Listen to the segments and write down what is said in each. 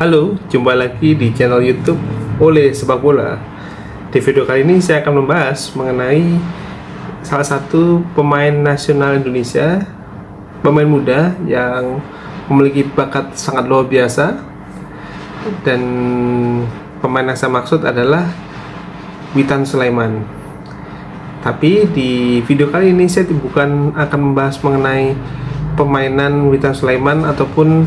Halo, jumpa lagi di channel YouTube Oleh Sepak Bola. Di video kali ini saya akan membahas mengenai salah satu pemain nasional Indonesia, pemain muda yang memiliki bakat sangat luar biasa. Dan pemain yang saya maksud adalah Witan Sulaiman. Tapi di video kali ini saya bukan akan membahas mengenai permainan Witan Sulaiman ataupun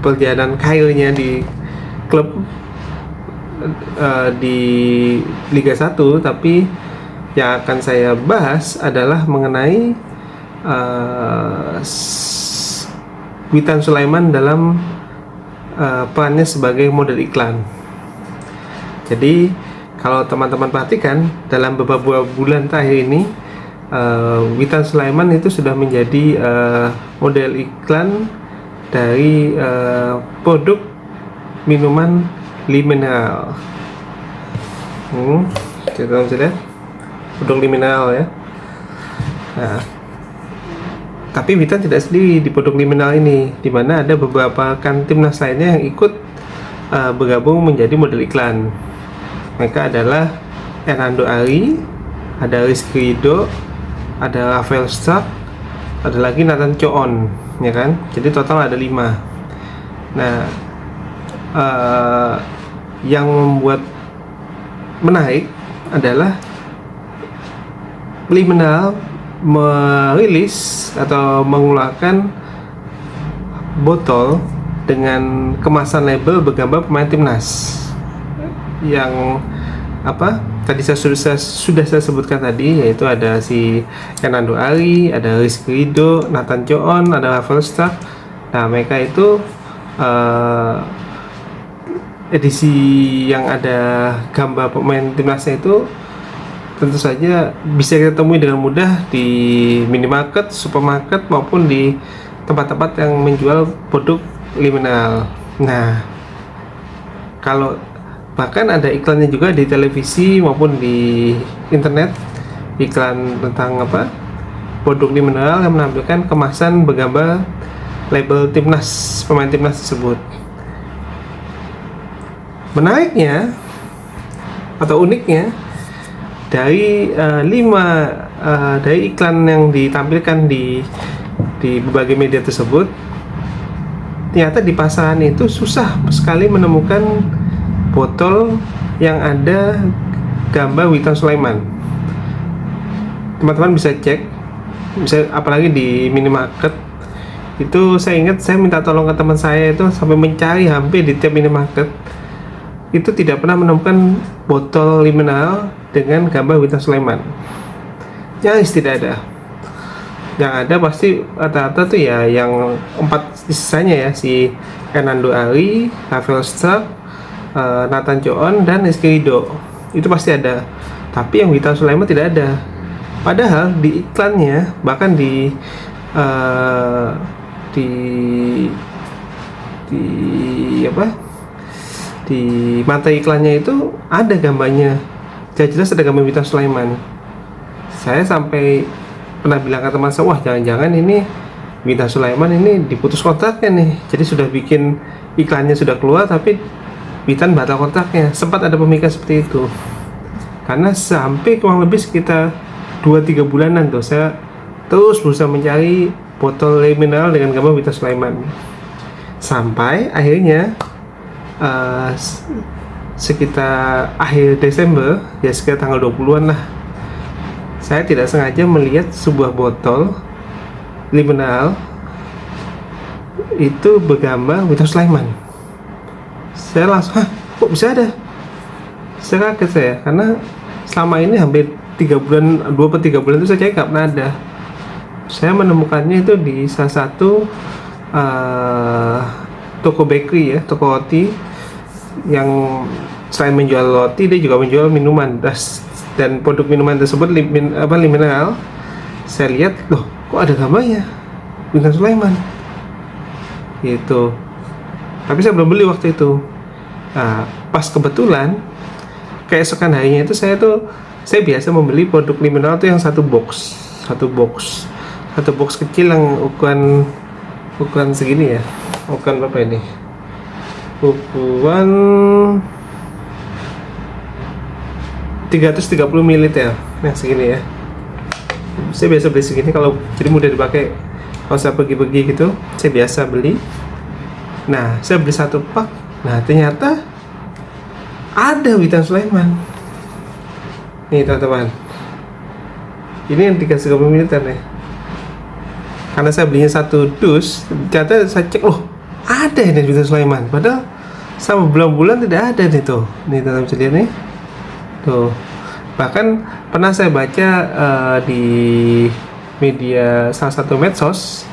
perjalanan karirnya di klub di Liga 1, tapi yang akan saya bahas adalah mengenai Witan Sulaiman dalam perannya sebagai model iklan. Jadi kalau teman-teman perhatikan dalam beberapa bulan terakhir ini, Witan Sulaiman itu sudah menjadi model iklan dari produk minuman mineral. Kita bisa lihat produk mineral ya. Nah, tapi Witan tidak sendiri di produk mineral ini, di mana ada beberapa kan timnas lainnya yang ikut bergabung menjadi model iklan. Mereka adalah Hernando Ari, ada Rizky Ridho, ada Rafael Struijk, ada lagi Nathan Choon, ya kan? Jadi total ada 5. Nah, yang membuat menarik adalah Liminal merilis atau mengeluarkan botol dengan kemasan label bergambar pemain timnas yang tadi sudah saya sebutkan tadi, yaitu ada si Hernando Ari, ada Rizky Ridho, Nathan Choon, ada Rafael Struijk. Nah, mereka itu edisi yang ada gambar pemain timnasnya itu tentu saja bisa kita temui dengan mudah di minimarket, supermarket maupun di tempat-tempat yang menjual produk liminal. Nah, kalau bahkan ada iklannya juga di televisi maupun di internet, iklan tentang produk mineral yang menampilkan kemasan bergambar label timnas, pemain timnas tersebut. Menariknya atau uniknya, dari 5 dari iklan yang ditampilkan di berbagai media tersebut, ternyata di pasaran itu susah sekali menemukan botol yang ada gambar Witan Sulaiman. Teman-teman bisa cek, apalagi di minimarket itu. Saya ingat saya minta tolong ke teman saya itu sampai mencari hampir di tiap minimarket, itu tidak pernah menemukan botol liminal dengan gambar Witan Sulaiman. Nyaris tidak ada. Yang ada pasti rata-rata tuh ya yang 4 sisanya ya, si Hernando Ari, Rafael Struijk, Nathan Choon, dan Rizky Ridho. Itu pasti ada. Tapi yang Witan Sulaiman tidak ada. Padahal di iklannya, bahkan di mata iklannya itu ada gambarnya. Jelas ada gambar Witan Sulaiman. Saya sampai pernah bilang ke teman saya, wah jangan-jangan ini Witan Sulaiman ini diputus kontraknya nih. Jadi sudah bikin iklannya sudah keluar, tapi Witan batal kontraknya. Sempat ada pemikiran seperti itu. Karena sampai kurang lebih sekitar 2-3 bulanan tuh saya terus berusaha mencari botol mineral dengan gambar Witan Sulaiman. Sampai akhirnya sekitar akhir Desember, ya sekitar tanggal 20-an lah, saya tidak sengaja melihat sebuah botol mineral itu bergambar Witan Sulaiman. Saya langsung, kok bisa ada? Saya kaget saya, karena selama ini hampir 3 bulan, 2-3 bulan itu saya cari nggak pernah ada. Saya menemukannya itu di salah satu toko bakery ya, toko roti, yang selain menjual roti dia juga menjual minuman, dan produk minuman tersebut mineral. Saya lihat, loh kok ada gambarnya Witan Sulaiman gitu. Tapi saya belum beli waktu itu. Nah, pas kebetulan keesokan harinya itu saya biasa membeli produk mineral itu yang satu box kecil yang ukuran segini ya, ukuran berapa ini, ukuran 330 ml yang segini ya. Saya biasa beli segini kalau jadi mudah dipakai kalau saya pergi-pergi gitu, saya biasa beli. Nah, saya beli 1 pak. Nah, ternyata ada Witan Sulaiman. Nih teman-teman, ini yang 330 ml nih. Karena saya belinya 1 dus, ternyata saya cek, loh ada ini Witan Sulaiman. Padahal sama bulan-bulan tidak ada nih tuh. Nih teman-teman bisa lihat nih. Tuh. Bahkan pernah saya baca di media salah satu medsos,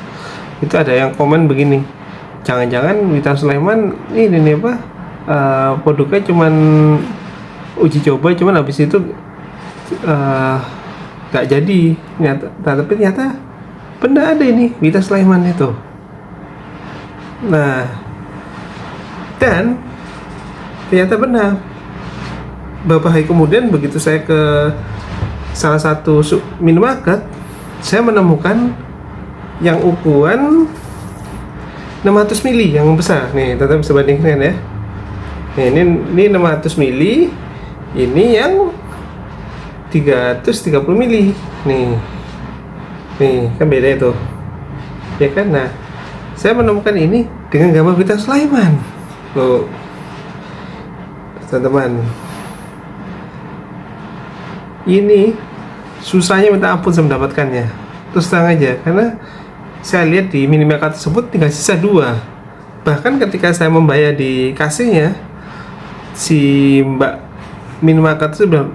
itu ada yang komen begini, jangan-jangan Witan Sulaiman ini nih apa, produknya cuman uji coba, cuman habis itu gak jadi ternyata. Tapi ternyata benar ada ini Witan Sulaiman itu. Nah, dan ternyata benar, beberapa hari kemudian begitu saya ke salah satu minimarket, saya menemukan yang ukuran 600 mili yang besar. Nih, teman-teman bisa bandingkan ya. Nih, ini 600 mili, ini yang 330 mili. Nih, kan beda itu. Ya kan? Nah, saya menemukan ini dengan gambar Witan Sulaiman. Loh, teman-teman, ini susahnya minta ampun saya mendapatkannya. Terus terang aja, karena saya lihat di minimarket tersebut tinggal sisa 2. Bahkan ketika saya membayar di kasirnya, si mbak minimarket itu bilang,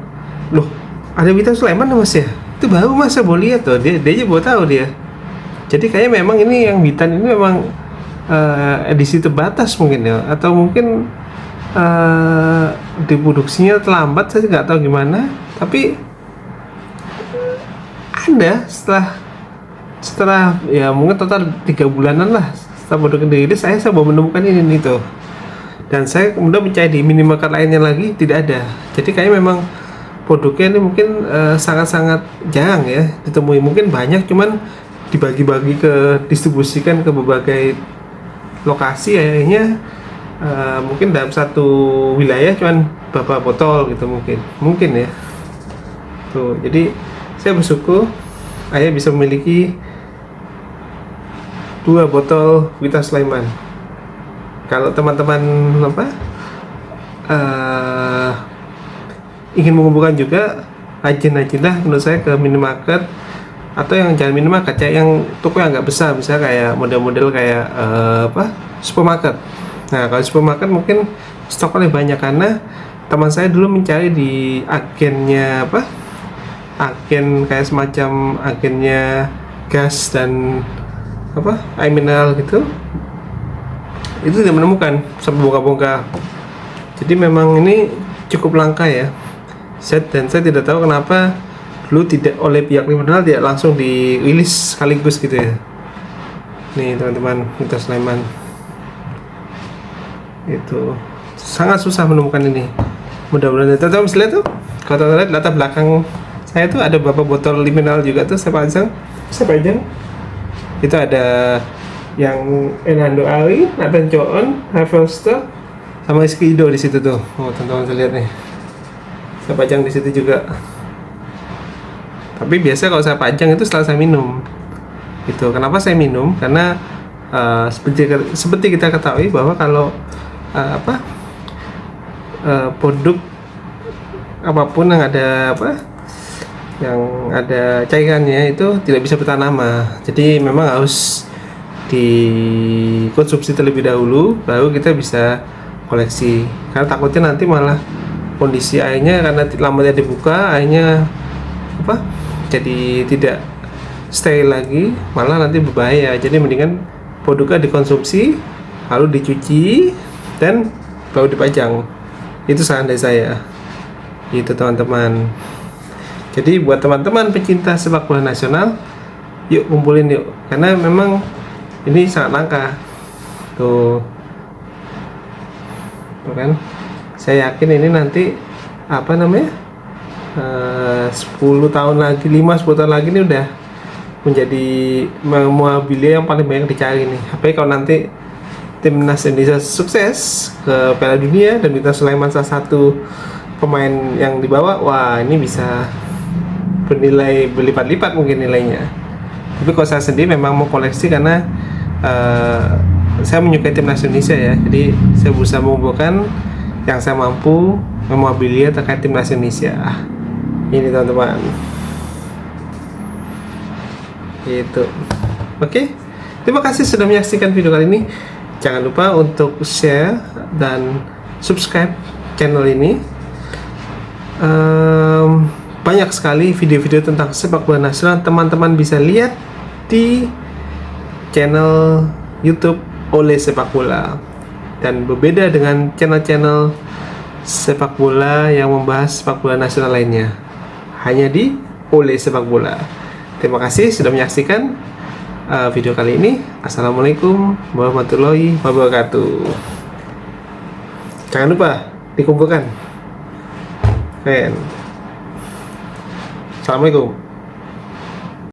loh ada Witan Sulaiman mas ya? Itu baru mas, saya boleh lihat tuh. Dia aja baru tahu dia. Jadi kayaknya memang ini yang Witan ini memang edisi terbatas mungkin ya, atau mungkin diproduksinya terlambat, saya nggak tahu gimana. Tapi ada setelah ya mungkin total 3 bulanan lah setelah produk dirilis, saya baru menemukan ini tuh. Dan saya kemudian mencari di minimarket lainnya lagi, tidak ada. Jadi kayaknya memang produknya ini mungkin sangat-sangat jarang ya ditemui. Mungkin banyak, cuman dibagi-bagi distribusikan ke berbagai lokasi, akhirnya mungkin dalam satu wilayah cuman beberapa botol gitu mungkin ya tuh. Jadi saya bersyukur saya bisa memiliki 2 botol Witan Sulaiman. Kalau teman-teman ingin mengumpulkan juga, rajin-rajinlah menurut saya ke minimarket, atau yang jangan minimarket ya, yang toko yang agak besar, misalnya kayak model-model kayak supermarket. Nah, kalau supermarket mungkin stoknya banyak, karena teman saya dulu mencari di agennya agen kayak semacam agennya gas dan air mineral gitu, itu tidak menemukan sampai bongkar-bongkar. Jadi memang ini cukup langka ya. Dan saya tidak tahu kenapa dulu tidak oleh pihak mineral tidak langsung dirilis sekaligus gitu ya. Nih teman-teman, Witan Sulaiman itu sangat susah menemukan ini. Mudah-mudahan teman-teman bisa lihat tuh, kalau teman-teman lihat latar belakang saya tuh ada beberapa botol mineral juga tuh saya panjang. Itu ada yang Enando Ari, Nathan Choon, Harvester, sama Skido di situ tuh. Oh, teman-teman bisa lihat nih, saya pajang di situ juga. Tapi biasa kalau saya pajang itu setelah saya minum. Itu kenapa saya minum? Karena seperti kita ketahui bahwa kalau produk apapun yang ada yang ada cairannya itu tidak bisa bertahan lama. Jadi memang harus dikonsumsi terlebih dahulu, baru kita bisa koleksi. Karena takutnya nanti malah kondisi airnya, karena lamanya dibuka, airnya jadi tidak steril lagi, malah nanti berbahaya. Jadi mendingan produknya dikonsumsi, lalu dicuci, dan baru dipajang. Itu saran dari saya. Itu teman-teman. Jadi buat teman-teman pecinta sepak bola nasional, yuk kumpulin yuk, karena memang ini sangat langka. Tuh kan, saya yakin ini nanti 10 tahun lagi, 5-10 tahun lagi ini udah menjadi memorabilia yang paling banyak dicari nih. Apalagi kalau nanti timnas Indonesia sukses ke Piala Dunia dan Mita Sulaiman salah satu pemain yang dibawa, wah ini bisa bernilai berlipat-lipat mungkin nilainya. Tapi kalau saya sendiri memang mau koleksi karena saya menyukai timnas Indonesia ya, jadi saya berusaha mengumpulkan yang saya mampu memorabilia terkait timnas Indonesia. Ini teman-teman, gitu. Oke, terima kasih sudah menyaksikan video kali ini. Jangan lupa untuk share dan subscribe channel ini. Banyak sekali video-video tentang sepak bola nasional teman-teman bisa lihat di channel YouTube Oleh Sepak Bola, dan berbeda dengan channel-channel sepak bola yang membahas sepak bola nasional lainnya, hanya di Oleh Sepak Bola. Terima kasih sudah menyaksikan video kali ini. Assalamualaikum warahmatullahi wabarakatuh. Jangan lupa dikumpulkan. Assalamualaikum.